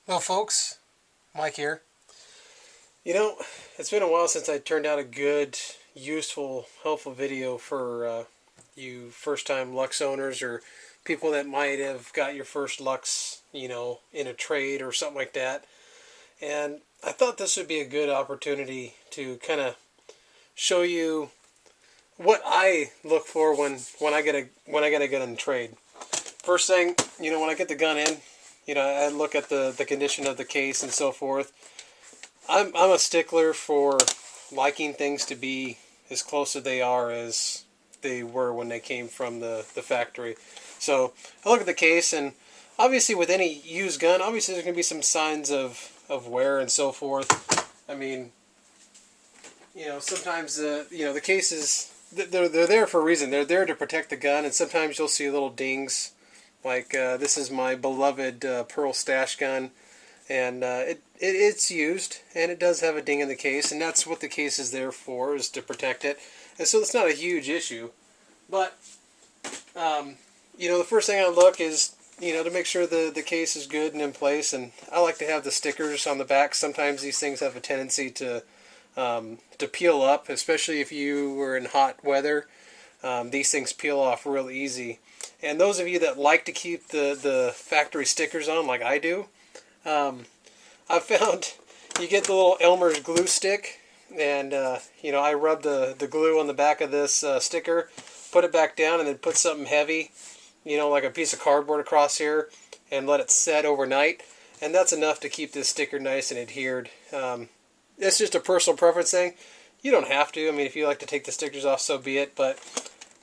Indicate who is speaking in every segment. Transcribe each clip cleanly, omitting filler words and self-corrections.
Speaker 1: Hello folks, Mike here. You know, it's been a while since I turned out a good, useful, helpful video for you first-time Lux owners or people that might have got your first Lux, in a trade or something like that. And I thought this would be a good opportunity to kind of show you what I look for when I get a gun in trade. First thing, when I get the gun in, I look at the condition of the case and so forth. I'm a stickler for liking things to be as close as they are as they were when they came from the factory. So I look at the case, and obviously with any used gun, obviously there's going to be some signs of wear and so forth. I mean, sometimes the cases, they're there for a reason. They're there to protect the gun, and sometimes you'll see little dings. Like this is my beloved Pearl Stash gun, and it's used, and it does have a ding in the case, and that's what the case is there for, is to protect it. And so it's not a huge issue. But, the first thing I look is, to make sure the case is good and in place, and I like to have the stickers on the back. Sometimes these things have a tendency to peel up, especially if you were in hot weather. These things peel off real easy. And those of you that like to keep the factory stickers on, like I do, I've found you get the little Elmer's glue stick, and I rub the glue on the back of this sticker, put it back down, and then put something heavy, like a piece of cardboard across here, and let it set overnight. And that's enough to keep this sticker nice and adhered. It's just a personal preference thing. You don't have to. I mean, if you like to take the stickers off, so be it. But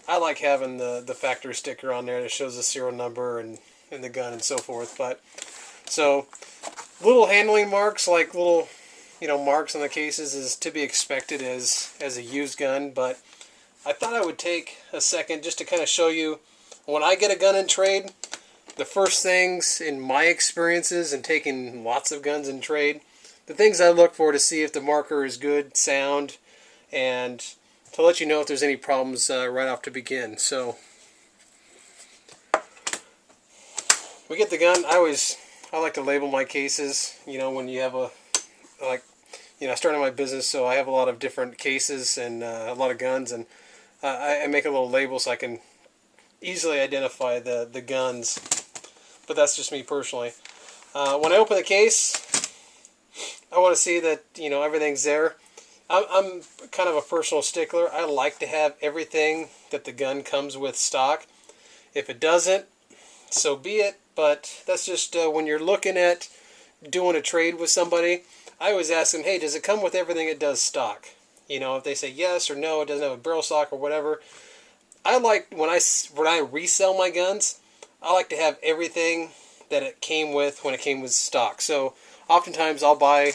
Speaker 1: I like having the factory sticker on there that shows the serial number and the gun and so forth. But so little handling marks, like little marks on the cases, is to be expected as a used gun. But I thought I would take a second just to kind of show you when I get a gun in trade, the first things in my experiences in taking lots of guns in trade, the things I look for to see if the marker is good, sound, and to let you know if there's any problems right off to begin. So we get the gun. I like to label my cases. When you have I started my business, so I have a lot of different cases and a lot of guns, and I make a little label so I can easily identify the guns. But that's just me personally. When I open the case, I want to see that everything's there. I'm kind of a personal stickler. I like to have everything that the gun comes with stock. If it doesn't, so be it. But that's just when you're looking at doing a trade with somebody, I always ask them, hey, does it come with everything it does stock? If they say yes or no, it doesn't have a barrel stock or whatever. I like, when I resell my guns, I like to have everything that it came with when it came with stock. So oftentimes I'll buy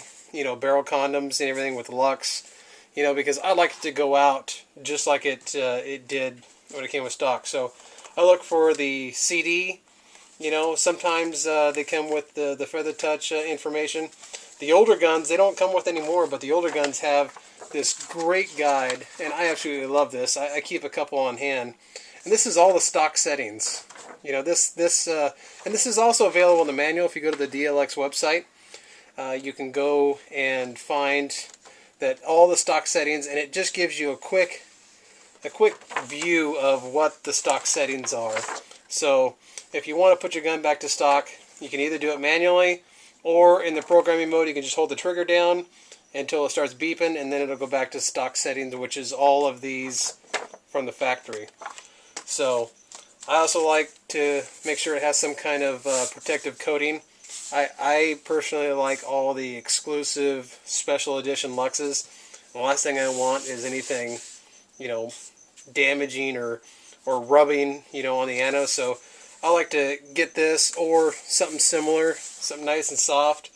Speaker 1: barrel condoms and everything with Luxe, because I like it to go out just like it did when it came with stock. So I look for the CD. Sometimes they come with the Feather Touch information. The older guns, they don't come with anymore, but the older guns have this great guide, and I absolutely love this. I keep a couple on hand, and this is all the stock settings. And this is also available in the manual. If you go to the DLX website, you can go and find that all the stock settings, and it just gives you a quick view of what the stock settings are. So if you want to put your gun back to stock, you can either do it manually, or in the programming mode, you can just hold the trigger down until it starts beeping, and then it'll go back to stock settings, which is all of these from the factory. So I also like to make sure it has some kind of protective coating. I personally like all the exclusive special edition Luxes. The last thing I want is anything, damaging or rubbing, on the anode. So I like to get this or something similar, something nice and soft,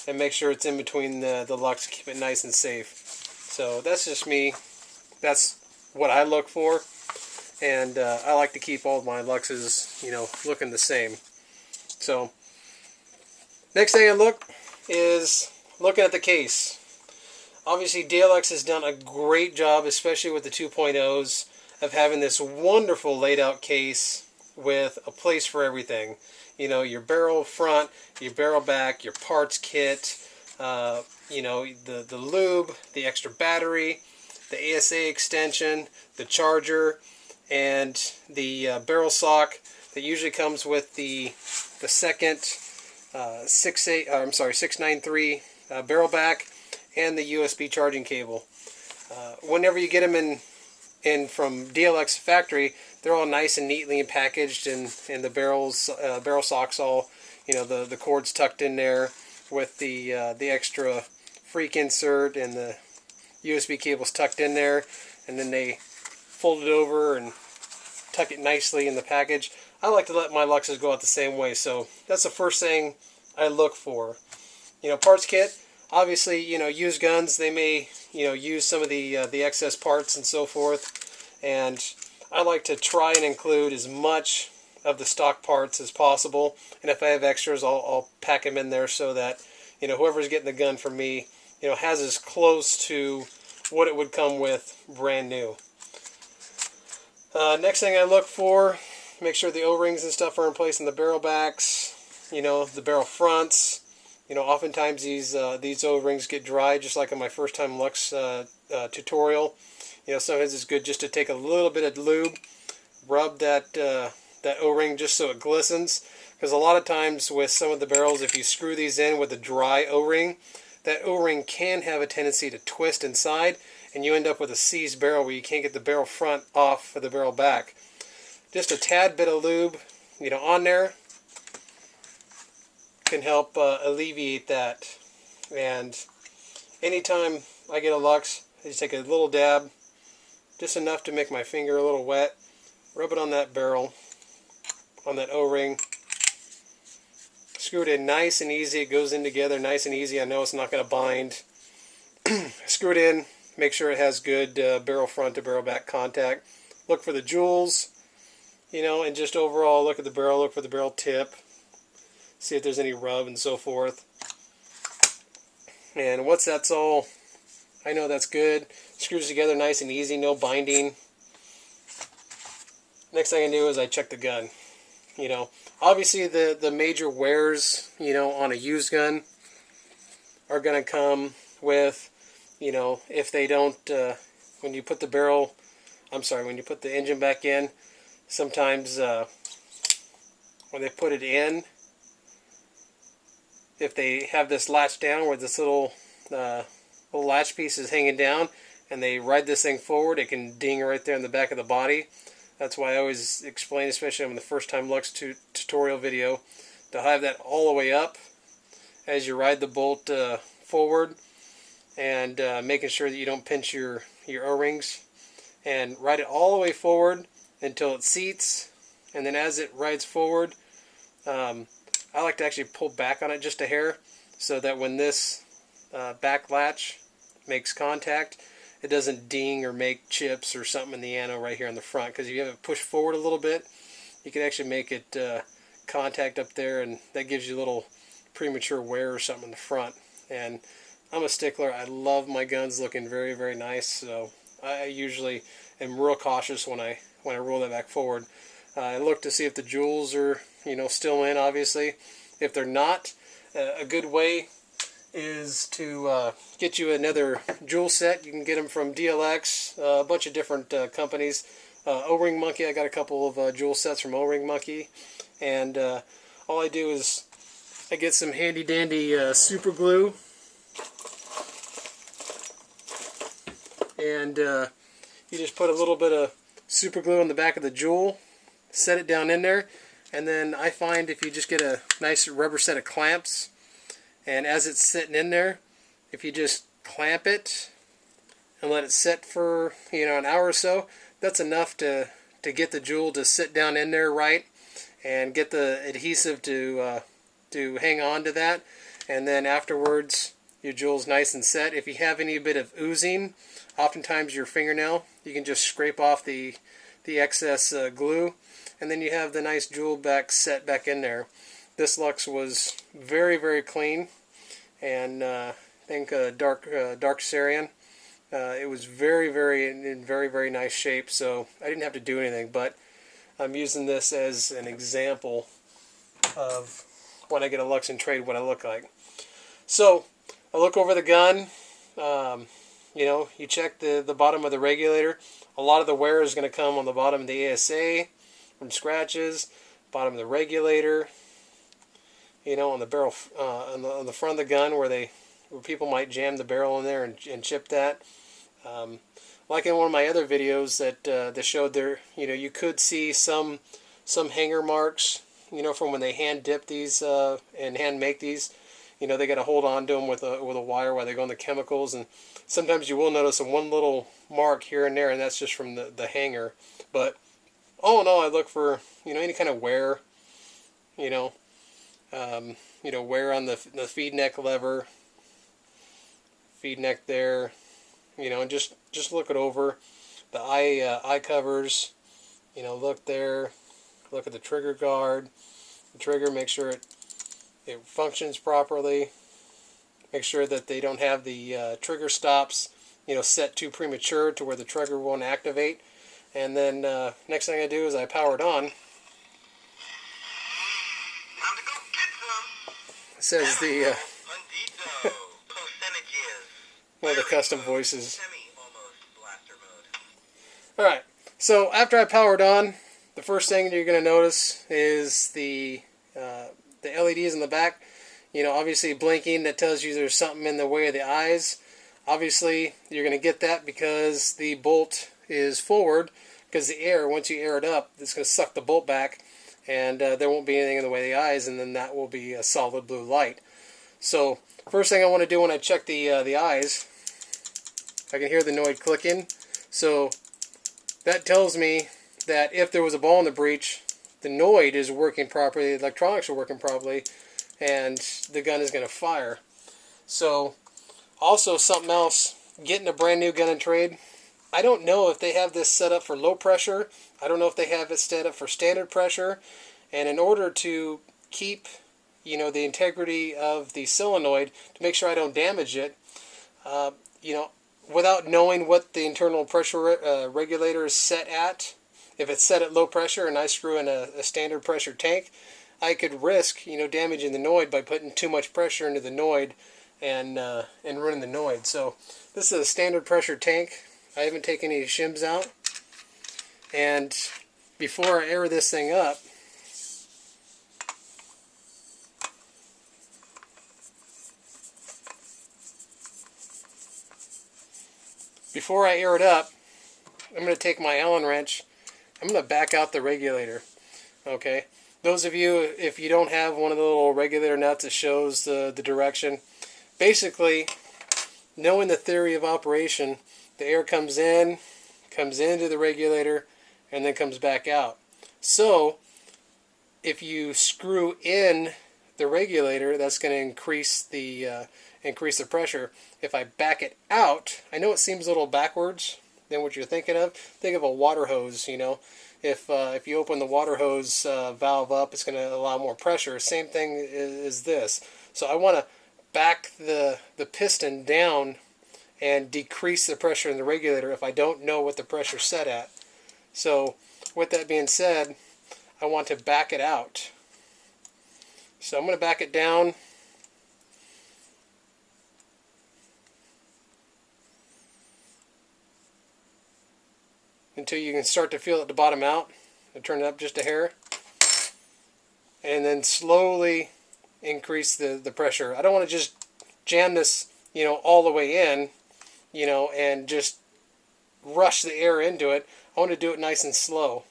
Speaker 1: and make sure it's in between the Luxe to keep it nice and safe. So that's just me. That's what I look for. And I like to keep all of my Luxes, looking the same. So next thing I look is looking at the case. Obviously, DLX has done a great job, especially with the 2.0s, of having this wonderful laid out case with a place for everything. You know, your barrel front, your barrel back, your parts kit, you know, the lube, the extra battery, the ASA extension, the charger, and the barrel sock that usually comes with the second 693 barrel back, and the USB charging cable. Whenever you get them in from DLX factory, they're all nice and neatly packaged, and the barrel socks all, you know, the cords tucked in there with the extra freak insert and the USB cables tucked in there, and then they fold it over and tuck it nicely in the package. I like to let my Luxes go out the same way, so that's the first thing I look for. You know, parts kit, obviously, you know, used guns, they may, you know, use some of the excess parts and so forth, and I like to try and include as much of the stock parts as possible, and if I have extras, I'll pack them in there so that, you know, whoever's getting the gun from me, you know, has as close to what it would come with brand new. Next thing I look for, make sure the O-rings and stuff are in place in the barrel backs, you know, the barrel fronts. You know, oftentimes these O-rings get dry, just like on my first time Lux tutorial. You know, sometimes it's good just to take a little bit of lube, rub that O-ring just so it glistens. Because a lot of times with some of the barrels, if you screw these in with a dry O-ring, that O-ring can have a tendency to twist inside, and you end up with a seized barrel where you can't get the barrel front off of the barrel back. Just a tad bit of lube, you know, on there can help alleviate that. And anytime I get a Lux, I just take a little dab, just enough to make my finger a little wet, rub it on that barrel, on that O-ring, screw it in nice and easy. It goes in together nice and easy. I know it's not going to bind. Screw it in, make sure it has good barrel front to barrel back contact. Look for the jewels, you know, and just overall look at the barrel, look for the barrel tip, see if there's any rub and so forth. And once that's all, I know that's good. Screws together nice and easy, no binding. Next thing I do is I check the gun. You know, obviously the major wears, you know, on a used gun are going to come with, you know, if they don't, when you put the when you put the engine back in, sometimes when they put it in, if they have this latch down where this little latch piece is hanging down and they ride this thing forward, it can ding right there in the back of the body. That's why I always explain, especially on the first time Lux tutorial video, to have that all the way up as you ride the bolt forward, and making sure that you don't pinch your O-rings, and ride it all the way forward until it seats, and then as it rides forward, I like to actually pull back on it just a hair so that when this back latch makes contact, it doesn't ding or make chips or something in the ano right here in the front. Because if you have it pushed forward a little bit, you can actually make it contact up there, and that gives you a little premature wear or something in the front. And I'm a stickler. I love my guns looking very, very nice, so I usually am real cautious when I roll that back forward. I look to see if the jewels are, you know, still in, obviously. If they're not, a good way is to get you another jewel set. You can get them from DLX, a bunch of different companies. O-Ring Monkey, I got a couple of jewel sets from O-Ring Monkey, and all I do is I get some handy dandy super glue, and you just put a little bit of super glue on the back of the jewel, set it down in there, and then I find if you just get a nice rubber set of clamps, and as it's sitting in there, if you just clamp it and let it sit for, you know, an hour or so, that's enough to get the jewel to sit down in there right, and get the adhesive to hang on to that. And then afterwards, your jewel's nice and set. If you have any bit of oozing, oftentimes your fingernail, you can just scrape off the excess glue, and then you have the nice jewel back set back in there. This Lux was very, very clean, and I think dark Syrian. It was very, very in very, very nice shape, so I didn't have to do anything. But I'm using this as an example of when I get a Luxe in trade, what I look like. So I look over the gun. You know, you check the bottom of the regulator. A lot of the wear is going to come on the bottom of the ASA from scratches, bottom of the regulator. You know, on the barrel, on the front of the gun where people might jam the barrel in there and chip that. Like in one of my other videos that showed there, you know, you could see some hanger marks, you know, from when they hand dip these and hand make these. You know, they got to hold on to them with a wire while they go in the chemicals, and sometimes you will notice one little mark here and there, and that's just from the hanger. But all in all, I look for, you know, any kind of wear, you know, wear on the feed neck lever, feed neck there, you know, and just look it over. The eye covers, you know, look there, look at the trigger guard, the trigger, make sure it functions properly. Make sure that they don't have the trigger stops, you know, set too premature to where the trigger won't activate. And then next thing I do is I power it on. It says the one of the custom voices. Alright, so after I powered on, the first thing you're going to notice is the LEDs in the back, you know, obviously blinking. That tells you there's something in the way of the eyes. Obviously, you're going to get that because the bolt is forward, because the air, once you air it up, it's going to suck the bolt back, and there won't be anything in the way of the eyes, and then that will be a solid blue light. So, first thing I want to do when I check the eyes, I can hear the Noid clicking. So, that tells me that if there was a ball in the breech, the Noid is working properly, the electronics are working properly, and the gun is going to fire. So, also something else, getting a brand new gun in trade, I don't know if they have this set up for low pressure. I don't know if they have it set up for standard pressure. And in order to keep, you know, the integrity of the solenoid, to make sure I don't damage it, you know, without knowing what the internal pressure regulator is set at, if it's set at low pressure and I screw in a standard pressure tank, I could risk, you know, damaging the Noid by putting too much pressure into the Noid and ruining the Noid. So this is a standard pressure tank. I haven't taken any shims out. And before I air this thing up, I'm going to take my Allen wrench. I'm going to back out the regulator. Okay. Those of you, if you don't have one of the little regulator nuts that shows the direction, basically, knowing the theory of operation, the air comes into the regulator, and then comes back out. So, if you screw in the regulator, that's going to increase the pressure. If I back it out, I know it seems a little backwards than what you're thinking of. Think of a water hose, you know. If you open the water hose valve up, it's going to allow more pressure. Same thing is this. So I want to back the piston down and decrease the pressure in the regulator if I don't know what the pressure's set at. So with that being said, I want to back it out. So I'm going to back it down. Until you can start to feel it to bottom out. And turn it up just a hair. And then slowly increase the pressure. I don't want to just jam this, you know, all the way in, you know, and just rush the air into it. I want to do it nice and slow.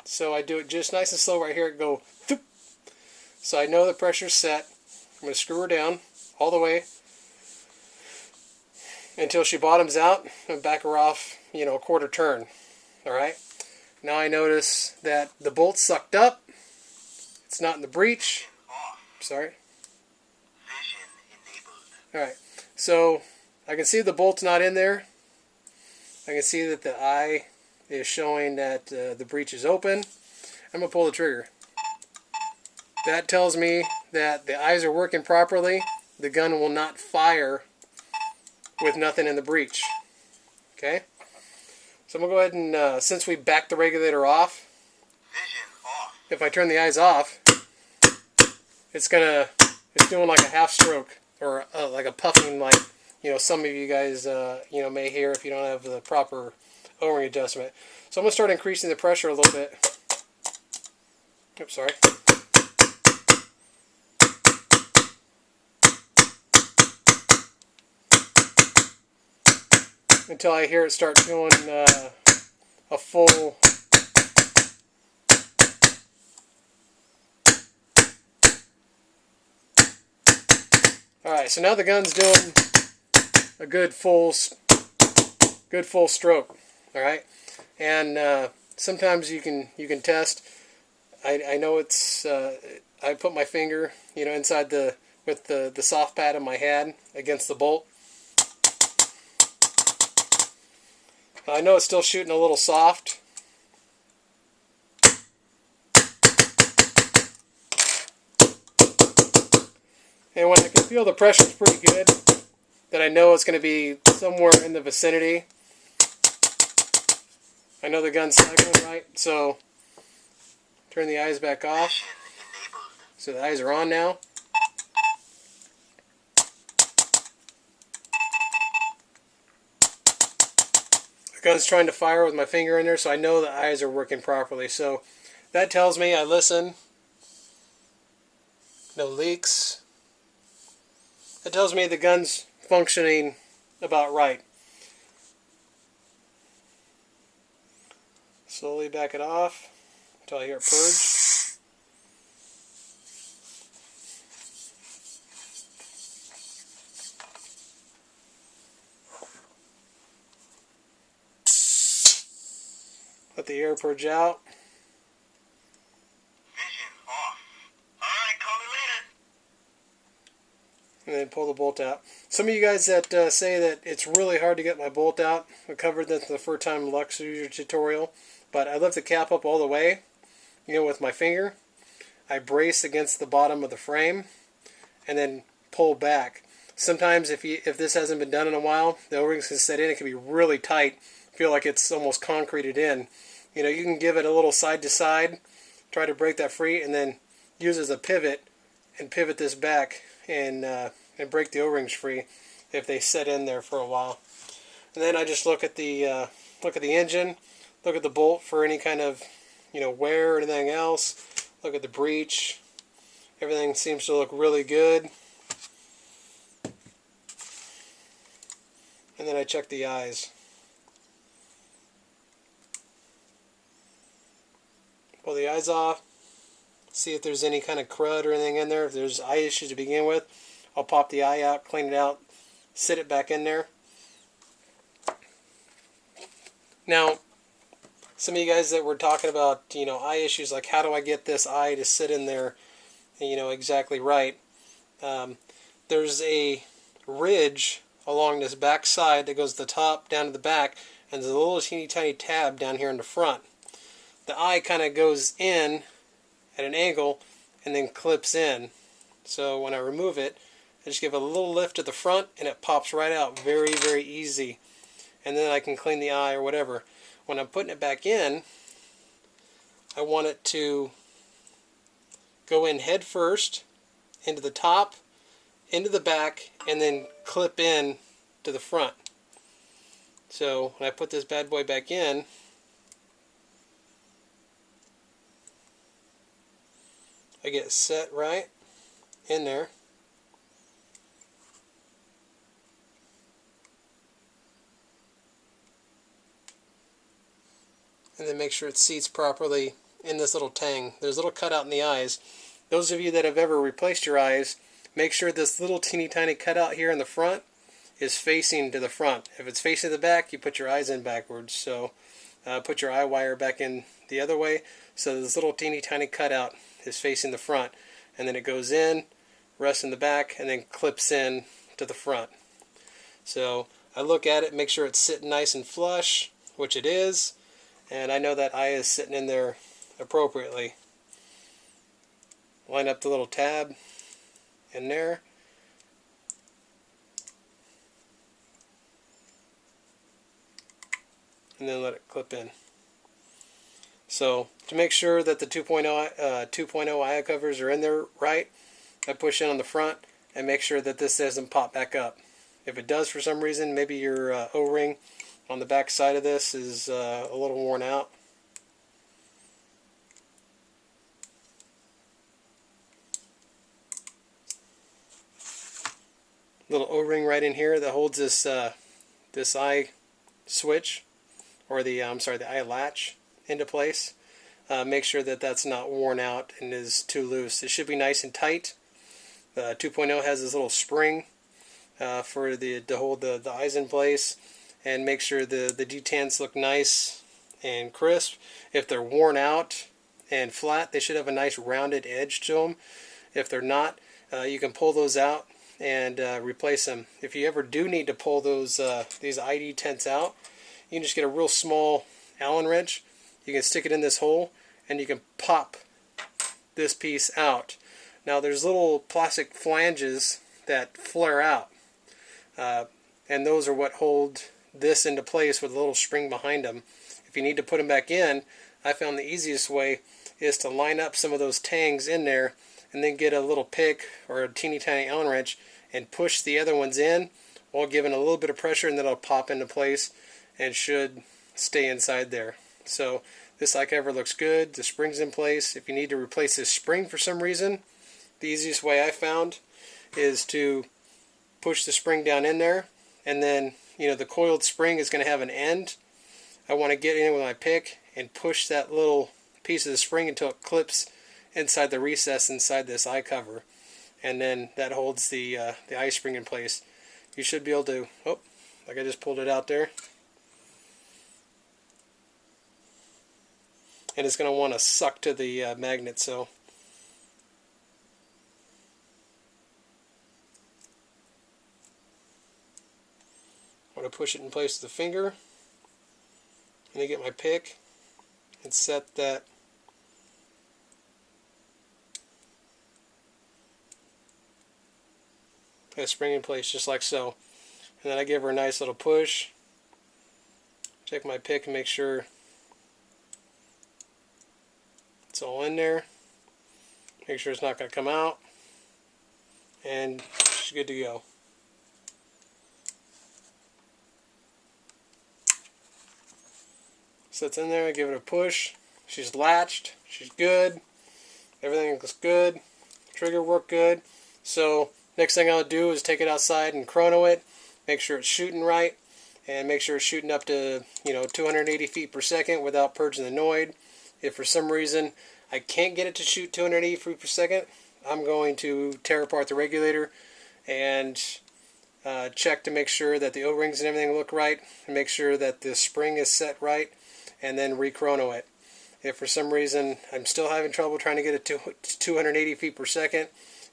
Speaker 1: So I do it just nice and slow right here. Go, thoop. So I know the pressure's set. I'm going to screw her down all the way until she bottoms out and back her off, you know, a quarter turn. Alright, now I notice that the bolt's sucked up. It's not in the breech. Sorry. Alright, so I can see the bolt's not in there. I can see that the eye is showing that the breech is open. I'm going to pull the trigger. That tells me that the eyes are working properly. The gun will not fire with nothing in the breech. Okay? So I'm going to go ahead and, since we backed the regulator off, if I turn the eyes off, it's doing like a half stroke, or like a puffing, like, you know, some of you guys you know, may hear if you don't have the proper O-ring adjustment. So I'm going to start increasing the pressure a little bit. Oops, sorry. Until I hear it start doing a full. Alright, so now the gun's doing a good full stroke. Alright, and sometimes you can test. I know it's I put my finger, you know, inside with the soft pad of my hand against the bolt. I know it's still shooting a little soft. And when I can feel the pressure's pretty good, that I know it's going to be somewhere in the vicinity. I know the gun's cycling right, so turn the eyes back off. So the eyes are on now. The gun's trying to fire with my finger in there, so I know the eyes are working properly. So that tells me I listen. No leaks. It tells me the gun's functioning about right. Slowly back it off until I hear it purge. Let the air purge out.
Speaker 2: Vision off. Alright, call me later.
Speaker 1: And then pull the bolt out. Some of you guys that say that it's really hard to get my bolt out, I covered this in the first time Luxe user tutorial, but I lift the cap up all the way, you know, with my finger. I brace against the bottom of the frame, and then pull back. Sometimes if this hasn't been done in a while, the O-rings can set in. It can be really tight, feel like it's almost concreted in. You know, you can give it a little side to side, try to break that free, and then use it as a pivot, and pivot this back, and break the O-rings free if they set in there for a while. And then I just look at the engine, look at the bolt for any kind of, you know, wear or anything else. Look at the breech. Everything seems to look really good. And then I check the eyes. Pull the eyes off. See if there's any kind of crud or anything in there. If there's eye issues to begin with, I'll pop the eye out, clean it out, sit it back in there. Now, some of you guys that were talking about, you know, eye issues, like how do I get this eye to sit in there, you know, exactly right? There's a ridge along this back side that goes the top down to the back, and there's a little teeny tiny tab down here in the front. The eye kind of goes in at an angle and then clips in. So when I remove it, I just give it a little lift to the front and it pops right out very, very easy. And then I can clean the eye or whatever. When I'm putting it back in, I want it to go in head first, into the top, into the back, and then clip in to the front. So when I put this bad boy back in, I get set right in there. And then make sure it seats properly in this little tang. There's a little cutout in the eyes. Those of you that have ever replaced your eyes, make sure this little teeny tiny cutout here in the front is facing to the front. If it's facing the back, you put your eyes in backwards. So put your eye wire back in the other way. So this little teeny tiny cutout is facing the front. And then it goes in, rests in the back, and then clips in to the front. So I look at it, make sure it's sitting nice and flush, which it is. And I know that eye is sitting in there appropriately. Line up the little tab in there. And then let it clip in. So to make sure that the 2.0 eye covers are in there right, I push in on the front and make sure that this doesn't pop back up. If it does for some reason, maybe your O-ring on the back side of this is a little worn out. Little O-ring right in here that holds this this eye switch, or the the eye latch into place. Make sure that that's not worn out and is too loose. It should be nice and tight. 2.0 has this little spring for to hold the eyes in place, and make sure the detents look nice and crisp. If they're worn out and flat, they should have a nice rounded edge to them. If they're not, you can pull those out and replace them. If you ever do need to pull those these eye detents out, you can just get a real small Allen wrench. You can stick it in this hole and you can pop this piece out. Now there's little plastic flanges that flare out, and those are what hold this into place with a little spring behind them. If you need to put them back in, I found the easiest way is to line up some of those tangs in there and then get a little pick or a teeny tiny Allen wrench and push the other ones in while giving a little bit of pressure, and then it'll pop into place and should stay inside there. So this eye cover looks good. The spring's in place. If you need to replace this spring for some reason, the easiest way I found is to push the spring down in there, and then the coiled spring is going to have an end. I want to get in with my pick and push that little piece of the spring until it clips inside the recess inside this eye cover, and then that holds the eye spring in place. You should be able to, like I just pulled it out there, and it's going to want to suck to the magnet. So I'm going to push it in place with the finger, and then get my pick and set that spring in place just like so. And then I give her a nice little push. Take my pick and make sure it's all in there. Make sure it's not going to come out, and she's good to go. So it's in there. I give it a push. She's latched. She's good. Everything looks good. Trigger worked good. So next thing I'll do is take it outside and chrono it. Make sure it's shooting right, and make sure it's shooting up to 280 feet per second without purging the Noid. If for some reason I can't get it to shoot 280 feet per second, I'm going to tear apart the regulator and check to make sure that the O-rings and everything look right, and make sure that the spring is set right, and then re-chrono it. If for some reason I'm still having trouble trying to get it to 280 feet per second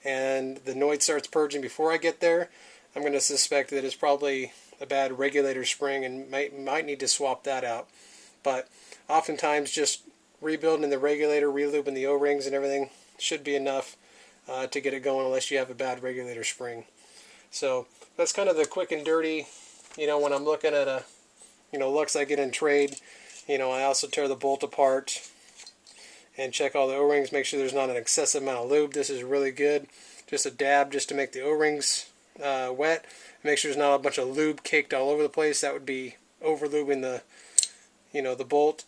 Speaker 1: and the Noid starts purging before I get there, I'm going to suspect that it's probably a bad regulator spring and might need to swap that out. But oftentimes just rebuilding the regulator, relubing the O-rings and everything should be enough to get it going, unless you have a bad regulator spring. So that's kind of the quick and dirty, when I'm looking at a Luxe I get in trade. I also tear the bolt apart and check all the O-rings, make sure there's not an excessive amount of lube. This is really good. Just a dab just to make the O-rings wet. Make sure there's not a bunch of lube caked all over the place. That would be over lubing the the bolt.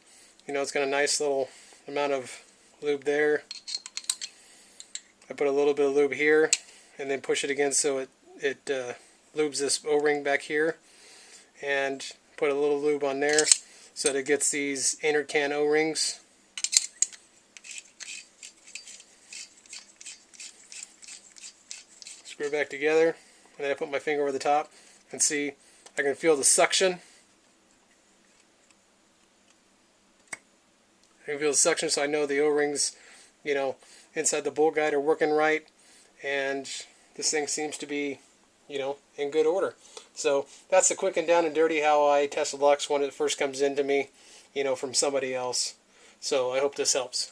Speaker 1: It's got a nice little amount of lube there. I put a little bit of lube here and then push it again so it lubes this O-ring back here, and put a little lube on there so that it gets these inner can O-rings. Screw it back together, and then I put my finger over the top and see, I can feel the suction. I can feel the suction, so I know the O-rings, inside the bolt guide are working right, and this thing seems to be, in good order. So that's the quick and down and dirty how I test a Luxe when it first comes into me, from somebody else. So I hope this helps.